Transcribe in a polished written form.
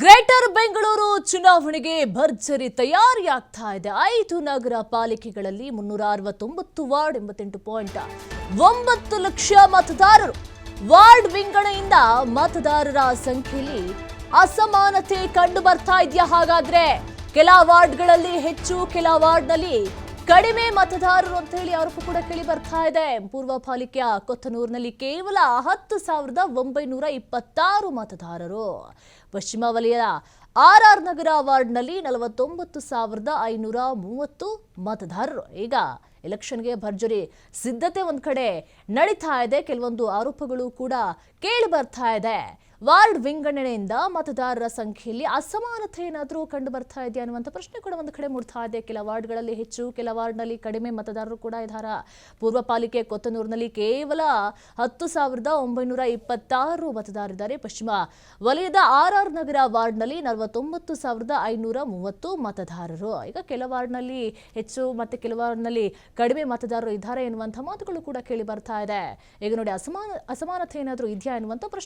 Greater Bengaluru ಚುನಾವಣೆಗೆ ಭರ್ಜರಿ ತಯಾರಿಯಾಗ್ತಾ ಇದೆ. 5 ನಗರ ಪಾಲಿಕೆಗಳಲ್ಲಿ 369 ವಾರ್ಡ್ 88.9 ಲಕ್ಷ ಮತದಾರರು. ವಾರ್ಡ್ ವಿಂಗಡಣೆಯಿಂದ ಮತದಾರರ ಸಂಖ್ಯೆಯಲ್ಲಿ ಅಸಮಾನತೆ ಕಂಡು ಬರ್ತಾ ಇದೆಯಾ? ಹಾಗಾದ್ರೆ ಕೆಲ ವಾರ್ಡ್ಗಳಲ್ಲಿ ಹೆಚ್ಚು, ಕೆಲ ವಾರ್ಡ್ನಲ್ಲಿ ಕಡಿಮೆ ಮತದಾರರು ಅಂತ ಹೇಳಿ ಆರೋಪ ಕೂಡ ಕೇಳಿ ಬರ್ತಾ ಇದೆ. ಪೂರ್ವ ಪಾಲಿಕೆಯ ಕೊತ್ತನೂರಿನಲ್ಲಿ ಕೇವಲ 10,926 ಮತದಾರರು. ಪಶ್ಚಿಮ ವಲಯದ ಆರ್ಆರ್ ನಗರ ವಾರ್ಡ್ನಲ್ಲಿ 49,530 ಮತದಾರರು. ಈಗ ಎಲೆಕ್ಷನ್ಗೆ ಭರ್ಜರಿ ಸಿದ್ಧತೆ ಒಂದ್ ಕಡೆ ನಡೀತಾ ಇದೆ. ಕೆಲವೊಂದು ಆರೋಪಗಳು ಕೂಡ ಕೇಳಿ ಬರ್ತಾ ಇದೆ. ವಾರ್ಡ್ ವಿಂಗಡಣೆಯಿಂದ ಮತದಾರರ ಸಂಖ್ಯೆಯಲ್ಲಿ ಅಸಮಾನತೆ ಏನಾದರೂ ಕಂಡು ಬರ್ತಾ ಇದೆಯಾ ಅನ್ನುವಂಥ ಪ್ರಶ್ನೆ ಕೂಡ ಒಂದು ಕಡೆ ಮೂಡ್ತಾ ಇದೆ. ಕೆಲ ವಾರ್ಡ್ಗಳಲ್ಲಿ ಹೆಚ್ಚು, ಕೆಲ ವಾರ್ಡ್ನಲ್ಲಿ ಕಡಿಮೆ ಮತದಾರರು ಕೂಡ ಇದ್ದಾರೆ. ಪೂರ್ವ ಪಾಲಿಕೆ ಕೊತ್ತನೂರಿನಲ್ಲಿ ಕೇವಲ 10,926 ಮತದಾರರಿದ್ದಾರೆ. ಪಶ್ಚಿಮ ವಲಯದ ಆರ್ಆರ್ ನಗರ ವಾರ್ಡ್ನಲ್ಲಿ 49,530 ಮತದಾರರು. ಈಗ ಕೆಲ ವಾರ್ಡ್ನಲ್ಲಿ ಹೆಚ್ಚು ಮತ್ತೆ ಕೆಲ ವಾರ್ಡ್ನಲ್ಲಿ ಕಡಿಮೆ ಮತದಾರರು ಇದ್ದಾರೆ ಎನ್ನುವಂಥ ಮಾತುಗಳು ಕೂಡ ಕೇಳಿ ಬರ್ತಾ ಇದೆ. ಈಗ ನೋಡಿ, ಅಸಮಾನತೆ ಏನಾದರೂ ಇದೆಯಾ ಎನ್ನುವಂಥ ಪ್ರಶ್ನೆ